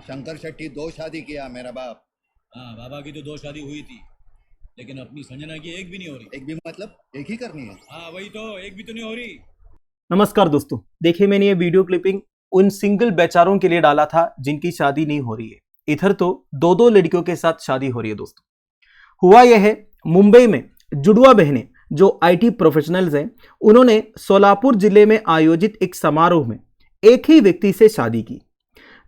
शंकर शेट्टी 2 शादी किया मेरा बाप। हाँ, बाबा की तो 2 शादी हुई थी, लेकिन अपनी संजना की एक भी नहीं हो रही। एक भी मतलब एक ही करनी है। हाँ वही तो, एक भी तो नहीं हो रही। नमस्कार दोस्तों, देखिए मैंने ये वीडियो क्लिपिंग उन सिंगल बेचारों के लिए डाला था जिनकी शादी नहीं हो रही है। इधर तो दो दो लड़कियों के साथ शादी हो रही है। दोस्तों, हुआ यह है, मुंबई में जुड़वा बहनें जो आईटी प्रोफेशनल्स हैं, उन्होंने सोलापुर जिले में आयोजित एक समारोह में एक ही व्यक्ति से शादी की।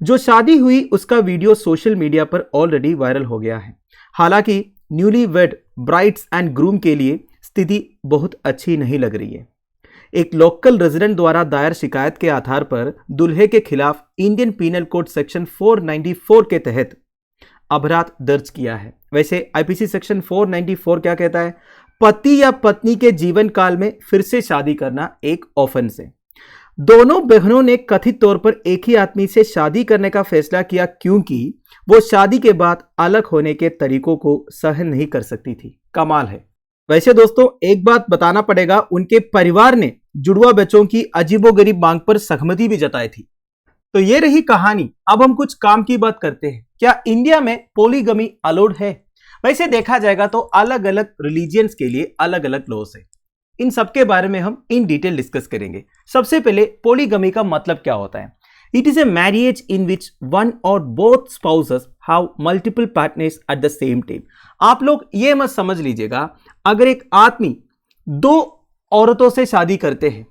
जो शादी हुई उसका वीडियो सोशल मीडिया पर ऑलरेडी वायरल हो गया है। हालांकि newly wed brides and groom के लिए स्थिति बहुत अच्छी नहीं लग रही है। एक लोकल रेजिडेंट द्वारा दायर शिकायत के आधार पर दुल्हे के खिलाफ इंडियन पीनल कोड सेक्शन 494 के तहत अपराध दर्ज किया है। वैसे आईपीसी सेक्शन 494 क्या कहता है? पति या पत्नी के जीवन काल में फिर से शादी करना एक ऑफेंस है। दोनों बहनों ने कथित तौर पर एक ही आदमी से शादी करने का फैसला किया क्योंकि वो शादी के बाद अलग होने के तरीकों को सहन नहीं कर सकती थी। कमाल है। वैसे दोस्तों, एक बात बताना पड़ेगा, उनके परिवार ने जुड़वा बच्चों की अजीबोगरीब मांग पर सहमति भी जताई थी। तो ये रही कहानी। अब हम कुछ काम की बात करते हैं। क्या इंडिया में पॉलीगमी अलाउड है? वैसे देखा जाएगा तो अलग अलग रिलीजियंस के लिए अलग अलग लॉस है। इन सब के बारे में हम इन डिटेल डिस्कस करेंगे। सबसे पहले पॉलीगमी का मतलब क्या होता है? It is a marriage in which one or both spouses have multiple partners at the same time. आप लोग ये मत समझ लीजिएगा, अगर एक आदमी दो औरतों से शादी करते हैं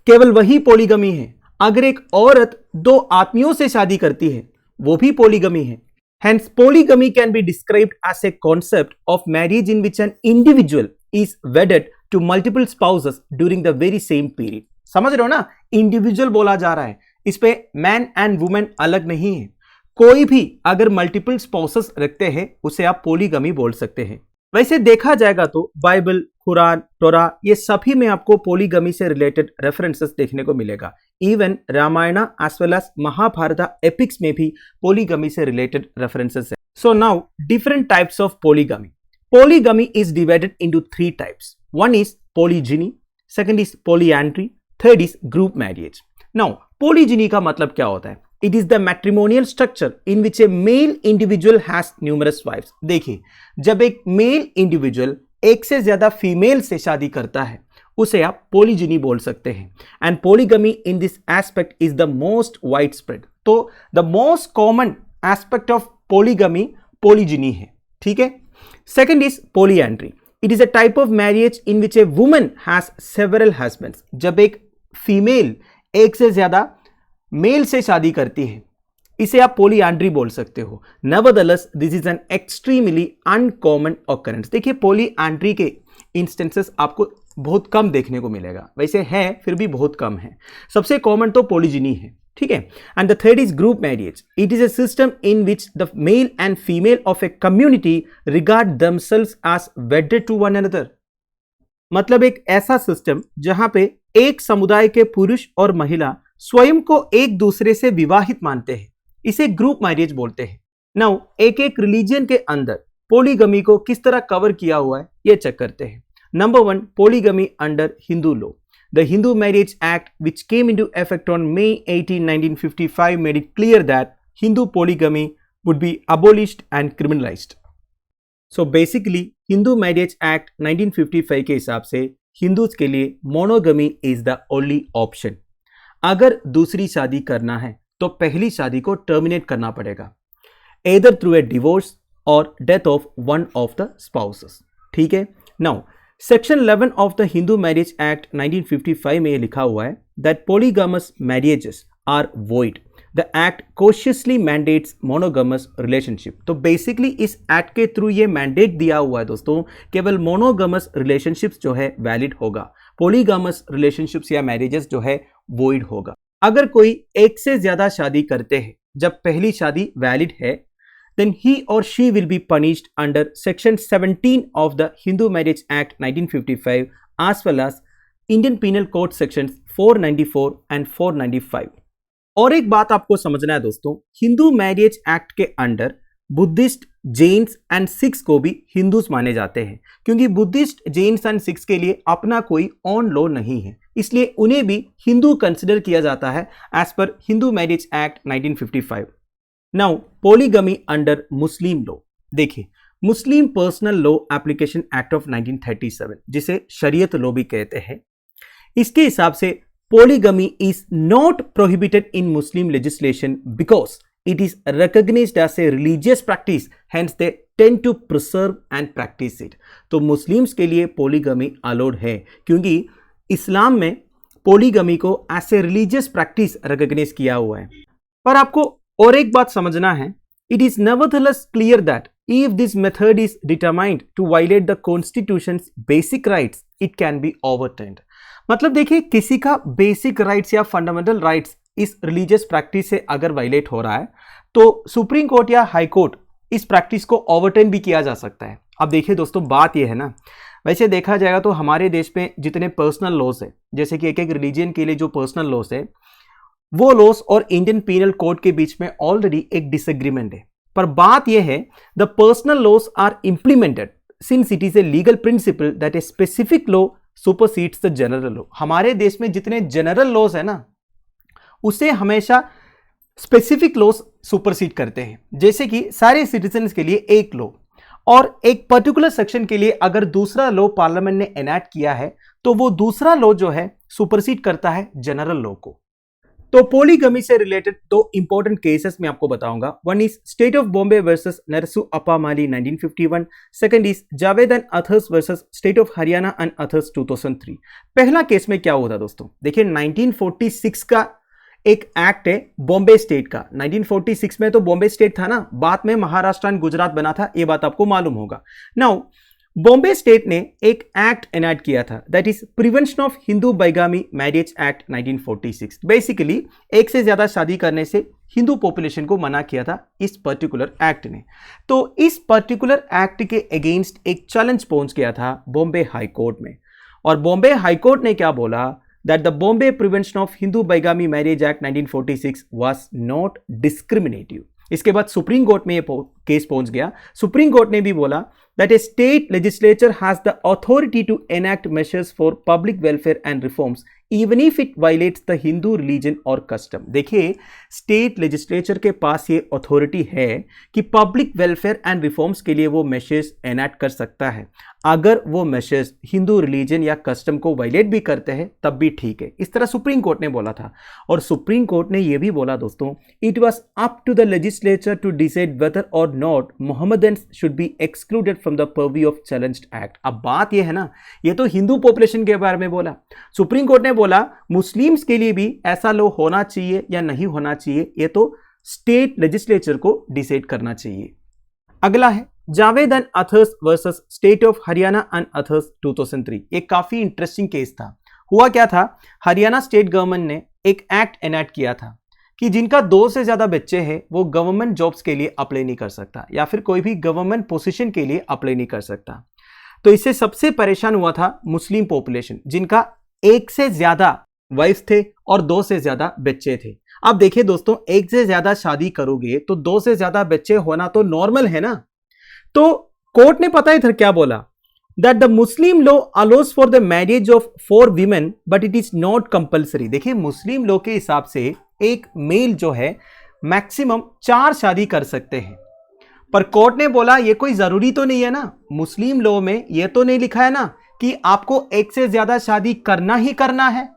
केवल वही पॉलीगमी है। अगर एक औरत दो आदमियों से शादी करती है वो भी पॉलीगमी है। Hence, polygamy can be described as a concept of marriage in which an individual is wedded to multiple spouses during the very same period. समझ रहे हो ना? इंडिविजुअल बोला जा रहा है, इस पे मैन एंड वुमेन अलग नहीं है। कोई भी अगर मल्टीपल स्पाउसेस रखते हैं उसे आप पॉलीगमी बोल सकते हैं। वैसे देखा जाएगा तो बाइबल, कुरान, तोरा, ये सभी में आपको पॉलीगमी से रिलेटेड रेफरेंसेस देखने को मिलेगा। Even Ramayan as well as Mahabharat epics में भी पॉलीगमी से रिलेटेड रेफरेंसेस है। So now different types of polygamy. Polygamy is divided into 3 types. One is polygyny, second is polyandry, third is group marriage. Now, polygyny का मतलब क्या होता है? It is the matrimonial structure in which a male individual has numerous wives. देखिए, जब एक mail individual एक से ज्यादा फीमेल से शादी करता है उसे आप पोलीजिनी बोल सकते हैं। And polygamy in this aspect is the most widespread. तो the most common aspect of polygamy polygyny है। ठीक है। Second is polyandry. It is a type of marriage in which a woman has several husbands. जब एक female एक से ज्यादा mail से शादी करती है इसे आप पोलीआंड्री बोल सकते हो। Nevertheless, this is an extremely uncommon occurrence. देखिए, पोलीआंड्री के इंस्टेंसेस आपको बहुत कम देखने को मिलेगा। वैसे है फिर भी बहुत कम है। सबसे कॉमन तो पोलीजिनी है। ठीक है। And the third is group marriage. It is a system in which the male and female of a community regard themselves as wedded to one another. मतलब एक ऐसा सिस्टम जहां पे एक समुदाय के पुरुष और महिला स्वयं को एक दूसरे से विवाहित मानते हैं, इसे ग्रुप मैरिज बोलते हैं। नाउ एक एक रिलीजन के अंदर पोलीगमी को किस तरह कवर किया हुआ है ये चेक करते हैं। Number 1, polygamy under Hindu law. The Hindu Marriage Act, which came into effect on May 18, 1955, made it clear that Hindu polygamy would be abolished and criminalized. So basically, Hindu Marriage Act 1955 के हिसाब से Hindus के लिए monogamy is the only option. अगर दूसरी शादी करना है तो पहली शादी को टर्मिनेट करना पड़ेगा, either through a divorce or death of one of the spouses. ठीक है। Now, section 11 of the Hindu marriage act 1955 में लिखा हुआ है that polygamous marriages are void. The act cautiously mandates monogamous relationship. तो बेसिकली इस एक्ट के थ्रू ये मैंडेट दिया हुआ है दोस्तों, केवल मोनोगमस रिलेशनशिप्स जो है वैलिड होगा, पोलीगामस रिलेशनशिप्स या मैरिजेस जो है वॉइड होगा। अगर कोई एक से ज्यादा शादी करते हैं जब पहली शादी वैलिड है, then he or she will be punished under section 17 of the Hindu Marriage Act 1955 as well as Indian Penal Code sections 494 and 495. और एक बात आपको समझना है दोस्तों, हिंदू मैरिज एक्ट के under Buddhist, Jains and Sikhs को भी हिंदूज माने जाते हैं, क्योंकि बुद्धिस्ट, जैन्स एंड सिख्स के लिए अपना कोई ऑन लॉ नहीं है, इसलिए उन्हें भी हिंदू कंसिडर किया जाता है एज पर Hindu marriage act 1955। Now polygamy under Muslim law, देखिए Muslim personal law application act of 1937 जिसे शरीयत लॉ भी कहते हैं, इसके हिसाब से polygamy is not prohibited in Muslim legislation because it is recognized as a religious practice, hence they tend to preserve and practice it. तो मुस्लिम्स के लिए पोलीगमी अलाउड है क्योंकि इस्लाम में पोलीगमी को as a religious practice recognise किया हुआ है। पर आपको और एक बात समझना है, it is nevertheless clear that if this method is determined to violate the constitution's basic rights it can be overturned. मतलब देखिए किसी का बेसिक राइट्स या फंडामेंटल राइट्स इस रिलीजियस प्रैक्टिस से अगर वायलेट हो रहा है तो सुप्रीम कोर्ट या हाई कोर्ट इस प्रैक्टिस को ओवरटर्न भी किया जा सकता है। अब देखिए दोस्तों बात यह है ना, वैसे देखा जाएगा तो हमारे देश में जितने पर्सनल लॉज है, जैसे कि एक एक रिलीजन के लिए जो पर्सनल लॉज है, वो लॉज और इंडियन पीनल कोड के बीच में ऑलरेडी एक डिसएग्रीमेंट है। पर बात यह है the personal laws are implemented since it is a legal principle that a specific law supersedes the general law. हमारे देश में जितने जनरल लॉज है ना उसे हमेशा स्पेसिफिक लॉज सुपरसीड करते हैं, जैसे कि सारे सिटीजन्स के लिए एक लॉ और एक पर्टिकुलर सेक्शन के लिए अगर दूसरा लॉ पार्लियामेंट ने एनैक्ट किया है तो वो दूसरा लॉ जो है सुपरसीड करता है जनरल लॉ को। तो पोलीगमी से रिलेटेड दो इंपॉर्टेंट केसेस मैं आपको बताऊंगा। One is state of Bombay versus Narasu Appa Mali 1951, second is Javed and others versus state of Haryana and others 2003। पहला केस में क्या हुआ था दोस्तों, देखिए 1946 का एक एक्ट है बॉम्बे स्टेट का। 1946 में तो बॉम्बे स्टेट था ना, बाद में महाराष्ट्र एंड गुजरात बना था, ये बात आपको मालूम होगा। नाउ बॉम्बे स्टेट ने एक एक्ट एनैक्ट किया था that is prevention of Hindu bigamy marriage act 1946। Basically एक से ज्यादा शादी करने से हिंदू पॉपुलेशन को मना किया था इस पर्टिकुलर एक्ट ने। तो इस पर्टिकुलर एक्ट के अगेंस्ट एक चैलेंज पहुंच गया था बॉम्बे हाई कोर्ट में, और बॉम्बे हाई कोर्ट ने क्या बोला that the Bombay Prevention of Hindu Bigamy Marriage Act 1946 was not discriminative। इसके बाद सुप्रीम कोर्ट में ये केस पहुंच गया। सुप्रीम कोर्ट ने भी बोला that a state legislature has the authority to enact measures for public welfare and reforms even if it violates the Hindu religion or custom। देखिए स्टेट लेजिस्लेचर के पास ये अथॉरिटी है कि पब्लिक वेलफेयर एंड रिफॉर्म्स के लिए वो measures enact कर सकता है, अगर वो मेशर्स हिंदू रिलीजन या कस्टम को वायलेट भी करते हैं तब भी ठीक है। इस तरह सुप्रीम कोर्ट ने बोला था। और सुप्रीम कोर्ट ने यह भी बोला दोस्तों, it was up to the legislature to decide whether or not Mohammedans should be excluded from the purview of challenged act. अब बात यह है ना, ये तो हिंदू पॉपुलेशन के बारे में बोला, सुप्रीम कोर्ट ने बोला मुस्लिम्स के लिए भी ऐसा लॉ होना चाहिए या नहीं होना चाहिए, ये तो स्टेट लेजिस्लेचर को डिसाइड करना चाहिए। अगला है Javed and others versus state of Haryana and others 2003। एक काफी इंटरेस्टिंग केस था। हुआ क्या था, हरियाणा स्टेट गवर्नमेंट ने एक एक्ट एनैक्ट किया था कि जिनका 2 से ज्यादा बच्चे हैं वो गवर्नमेंट जॉब्स के लिए अप्लाई नहीं कर सकता या फिर कोई भी गवर्नमेंट पोजीशन के लिए अप्लाई नहीं कर सकता। तो इससे सबसे परेशान हुआ था मुस्लिम पॉपुलेशन, जिनका 1 से ज्यादा वाइफ थे और 2 से ज्यादा बच्चे थे। अब देखिए दोस्तों, 1 से ज्यादा शादी करोगे तो 2 से ज्यादा बच्चे होना तो नॉर्मल है ना। तो कोर्ट ने पता है इधर क्या बोला, that the Muslim law allows for the marriage of 4 women but it is not compulsory. देखिए मुस्लिम लॉ के हिसाब से एक मेल जो है मैक्सिमम 4 शादी कर सकते हैं, पर कोर्ट ने बोला ये कोई जरूरी तो नहीं है ना। मुस्लिम लॉ में ये तो नहीं लिखा है ना कि आपको 1 से ज्यादा शादी करना ही करना है।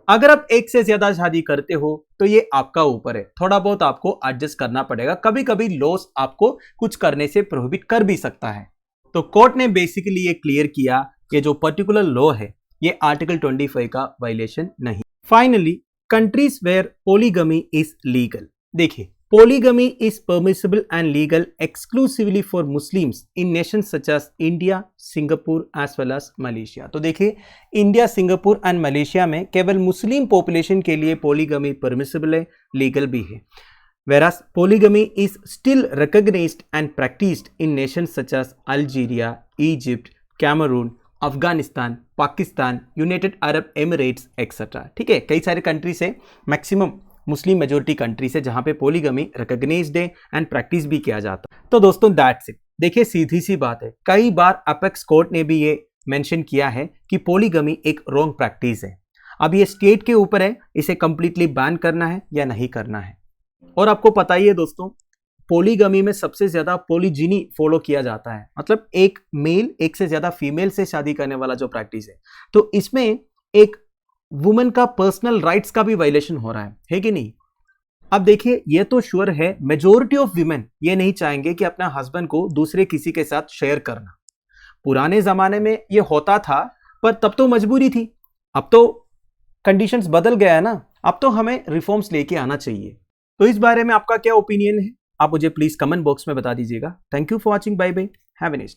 अगर आप 1 से ज्यादा शादी करते हो तो ये आपका ऊपर है, थोड़ा बहुत आपको एडजस्ट करना पड़ेगा। कभी कभी लॉस आपको कुछ करने से प्रोहिबिट कर भी सकता है। तो कोर्ट ने बेसिकली ये क्लियर किया कि जो पर्टिकुलर लॉ है ये आर्टिकल 25 का वायलेशन नहीं। Finally countries where polygamy is legal. देखिए polygamy is permissible and legal exclusively for Muslims in nations such as India, Singapore as well as Malaysia. तो देखिए इंडिया, सिंगापुर एंड मलेशिया में केवल Muslim population के लिए पोलीगमी permissible है, legal भी है। whereas polygamy is still recognized and practiced in nations such as Algeria, Egypt, Cameroon, Afghanistan, Pakistan, United Arab Emirates etcetera. ठीक है, कई सारे कंट्रीज है, मैक्सिमम मुस्लिम मेजोरिटी कंट्रीज है जहां पे पोलीगमी रिकॉग्नाइज्ड है एंड प्रैक्टिस भी किया जाता है। तो दोस्तों दैट्स इट। देखिए सीधी सी बात है, कई बार अपेक्स कोर्ट ने भी ये मेंशन किया है कि पोलीगमी एक रॉन्ग प्रैक्टिस है। अब ये स्टेट के ऊपर है इसे कंप्लीटली बैन करना है या नहीं करना है। और आपको पता ही है दोस्तों, पोलीगमी में सबसे ज्यादा पोलीजिनी फॉलो किया जाता है, मतलब एक मेल एक से ज्यादा फीमेल से शादी करने वाला जो प्रैक्टिस है। तो इसमें एक वुमेन का पर्सनल राइट्स का भी वायलेशन हो रहा है कि नहीं। अब देखिए, ये तो श्योर है मेजोरिटी ऑफ वीमेन ये नहीं चाहेंगे कि अपना हस्बैंड को दूसरे किसी के साथ शेयर करना। पुराने जमाने में ये होता था, पर तब तो मजबूरी थी, अब तो कंडीशंस बदल गया है ना। अब तो हमें रिफॉर्म्स लेके आना चाहिए। तो इस बारे में आपका क्या ओपिनियन है, आप मुझे प्लीज कमेंट बॉक्स में बता दीजिएगा। Thank you for watching, bye bye, have a nice day.